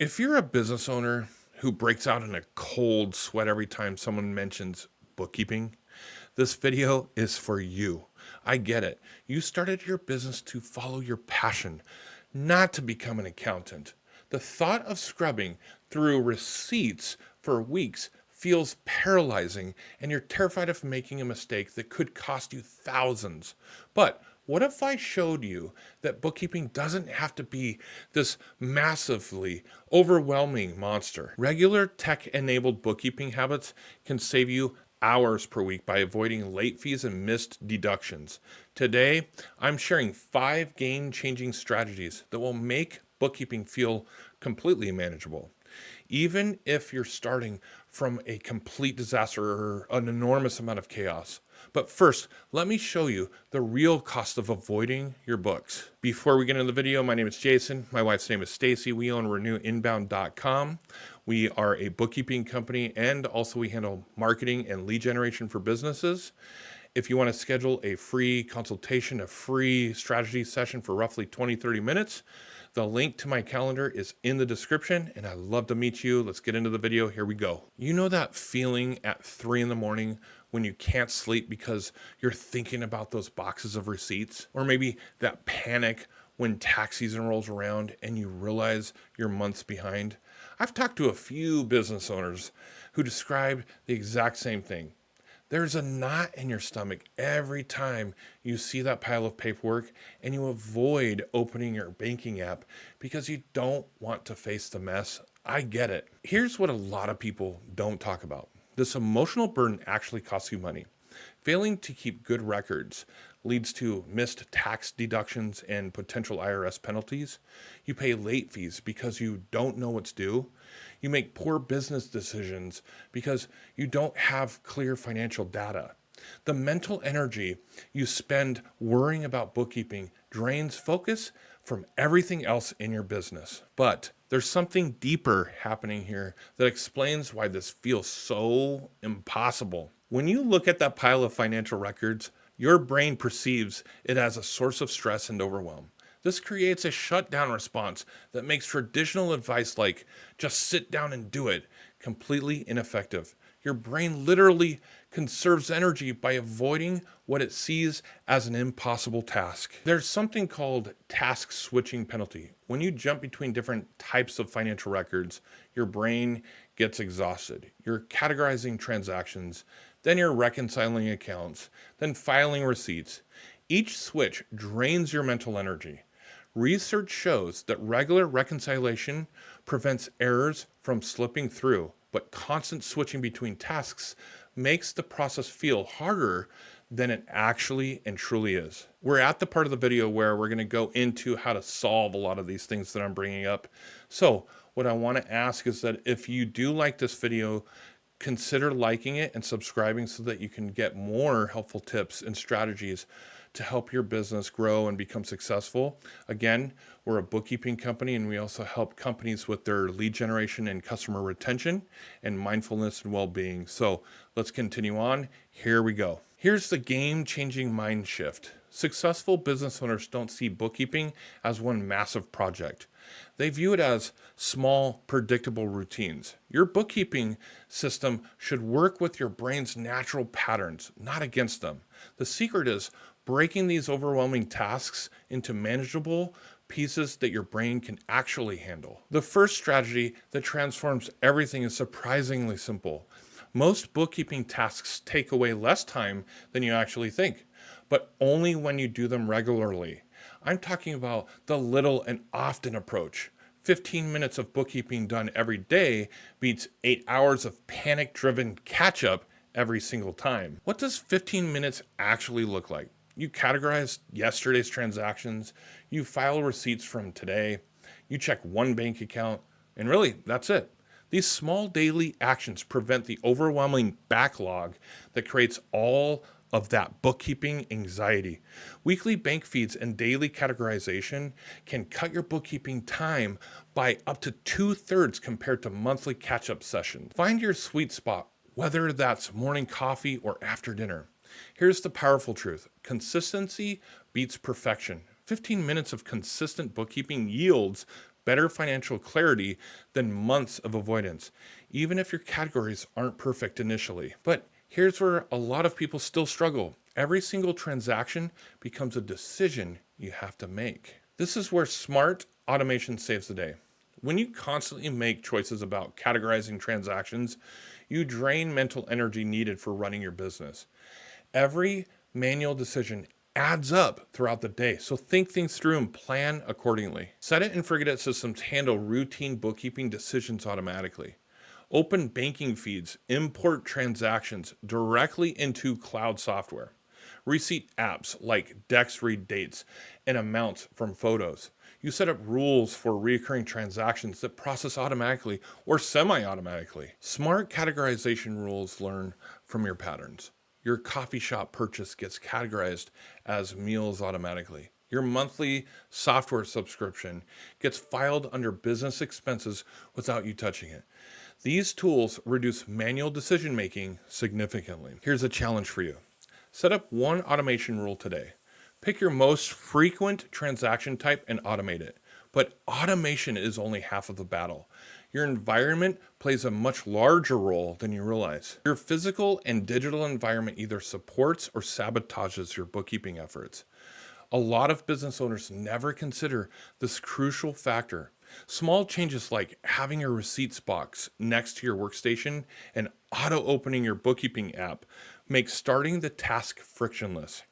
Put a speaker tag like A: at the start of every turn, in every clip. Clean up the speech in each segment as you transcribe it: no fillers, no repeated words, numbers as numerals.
A: If you're a business owner who breaks out in a cold sweat every time someone mentions bookkeeping, this video is for you. I get it. You started your business to follow your passion, not to become an accountant. The thought of scrubbing through receipts for weeks feels paralyzing, and you're terrified of making a mistake that could cost you thousands. But what if I showed you that bookkeeping doesn't have to be this massively overwhelming monster? Regular tech enabled bookkeeping habits can save you hours per week by avoiding late fees and missed deductions. Today, I'm sharing 5 game-changing strategies that will make bookkeeping feel completely manageable. Even if you're starting from a complete disaster or an enormous amount of chaos. But first, let me show you the real cost of avoiding your books. Before we get into the video, my name is Jason. My wife's name is Stacy. We own renewinbound.com. We are a bookkeeping company, and also we handle marketing and lead generation for businesses. If you want to schedule a free consultation, a free strategy session for roughly 20-30 minutes, the link to my calendar is in the description, and I'd love to meet you. Let's get into the video. Here we go. You know that feeling at 3 in the morning when you can't sleep because you're thinking about those boxes of receipts? Or maybe that panic when tax season rolls around and you realize you're months behind? I've talked to a few business owners who described the exact same thing. There's a knot in your stomach every time you see that pile of paperwork, and you avoid opening your banking app because you don't want to face the mess. I get it. Here's what a lot of people don't talk about. This emotional burden actually costs you money. Failing to keep good records leads to missed tax deductions and potential IRS penalties. You pay late fees because you don't know what's due. You make poor business decisions because you don't have clear financial data. The mental energy you spend worrying about bookkeeping drains focus from everything else in your business. But there's something deeper happening here that explains why this feels so impossible. When you look at that pile of financial records, your brain perceives it as a source of stress and overwhelm. This creates a shutdown response that makes traditional advice like just sit down and do it completely ineffective. Your brain literally conserves energy by avoiding what it sees as an impossible task. There's something called task switching penalty. When you jump between different types of financial records, your brain gets exhausted. You're categorizing transactions, then you're reconciling accounts, then filing receipts. Each switch drains your mental energy. Research shows that regular reconciliation prevents errors from slipping through, but constant switching between tasks makes the process feel harder than it actually and truly is. We're at the part of the video where we're going to go into how to solve a lot of these things that I'm bringing up. So what I want to ask is that if you do like this video, consider liking it and subscribing so that you can get more helpful tips and strategies to help your business grow and become successful. Again, we're a bookkeeping company, and we also help companies with their lead generation and customer retention and mindfulness and well-being. So let's continue on. Here we go. Here's the game-changing mind shift. Successful business owners don't see bookkeeping as one massive project. They view it as small, predictable routines. Your bookkeeping system should work with your brain's natural patterns, not against them. The secret is breaking these overwhelming tasks into manageable pieces that your brain can actually handle. The first strategy that transforms everything is surprisingly simple. Most bookkeeping tasks take away less time than you actually think, but only when you do them regularly. I'm talking about the little and often approach. 15 minutes of bookkeeping done every day beats 8 hours of panic-driven catch-up every single time. What does 15 minutes actually look like? You categorize yesterday's transactions, you file receipts from today, you check one bank account, and really, that's it. These small daily actions prevent the overwhelming backlog that creates all of that bookkeeping anxiety. Weekly bank feeds and daily categorization can cut your bookkeeping time by up to 2/3 compared to monthly catch-up sessions. Find your sweet spot, whether that's morning coffee or after dinner. Here's the powerful truth. Consistency beats perfection. 15 minutes of consistent bookkeeping yields better financial clarity than months of avoidance, even if your categories aren't perfect initially. But here's where a lot of people still struggle. Every single transaction becomes a decision you have to make. This is where smart automation saves the day. When you constantly make choices about categorizing transactions, you drain mental energy needed for running your business. Every manual decision adds up throughout the day, so think things through and plan accordingly. Set it and forget it systems handle routine bookkeeping decisions automatically. Open banking feeds, import transactions directly into cloud software. Receipt apps like Dex read dates and amounts from photos. You set up rules for recurring transactions that process automatically or semi automatically. Smart categorization rules learn from your patterns. Your coffee shop purchase gets categorized as meals automatically. Your monthly software subscription gets filed under business expenses without you touching it. These tools reduce manual decision making significantly. Here's a challenge for you. Set up one automation rule today. Pick your most frequent transaction type and automate it. But automation is only half of the battle. Your environment plays a much larger role than you realize. Your physical and digital environment either supports or sabotages your bookkeeping efforts. A lot of business owners never consider this crucial factor. Small changes like having a receipts box next to your workstation and auto opening your bookkeeping app make starting the task frictionless.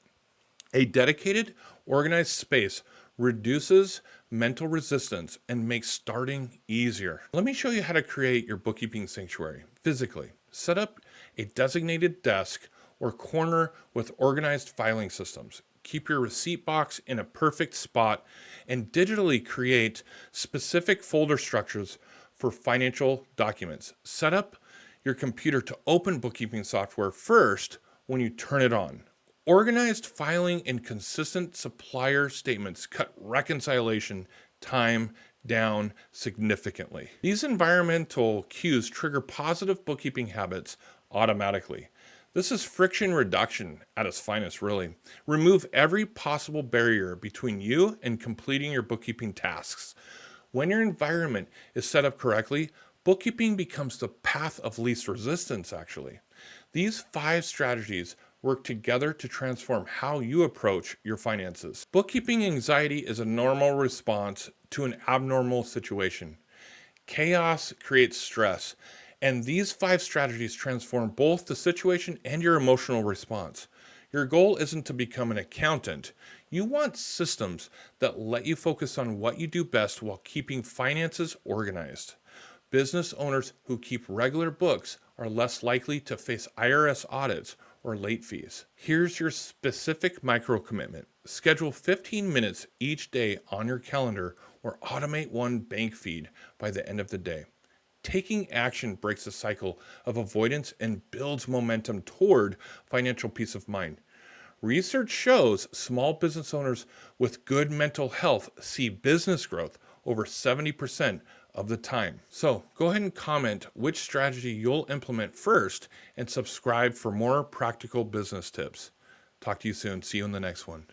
A: A dedicated, organized space reduces mental resistance and makes starting easier. Let me show you how to create your bookkeeping sanctuary physically. Set up a designated desk or corner with organized filing systems. Keep your receipt box in a perfect spot and digitally create specific folder structures for financial documents. Set up your computer to open bookkeeping software first when you turn it on. Organized filing and consistent supplier statements cut reconciliation time down significantly. These environmental cues trigger positive bookkeeping habits automatically. This is friction reduction at its finest, really. Remove every possible barrier between you and completing your bookkeeping tasks. When your environment is set up correctly, bookkeeping becomes the path of least resistance, actually. These 5 strategies work together to transform how you approach your finances. Bookkeeping anxiety is a normal response to an abnormal situation. Chaos creates stress, and these 5 strategies transform both the situation and your emotional response. Your goal isn't to become an accountant. You want systems that let you focus on what you do best while keeping finances organized. Business owners who keep regular books are less likely to face IRS audits or late fees. Here's your specific micro commitment. Schedule 15 minutes each day on your calendar or automate one bank feed by the end of the day. Taking action breaks the cycle of avoidance and builds momentum toward financial peace of mind. Research shows small business owners with good mental health see business growth over 70% of the time. So go ahead and comment which strategy you'll implement first and subscribe for more practical business tips. Talk to you soon. See you in the next one.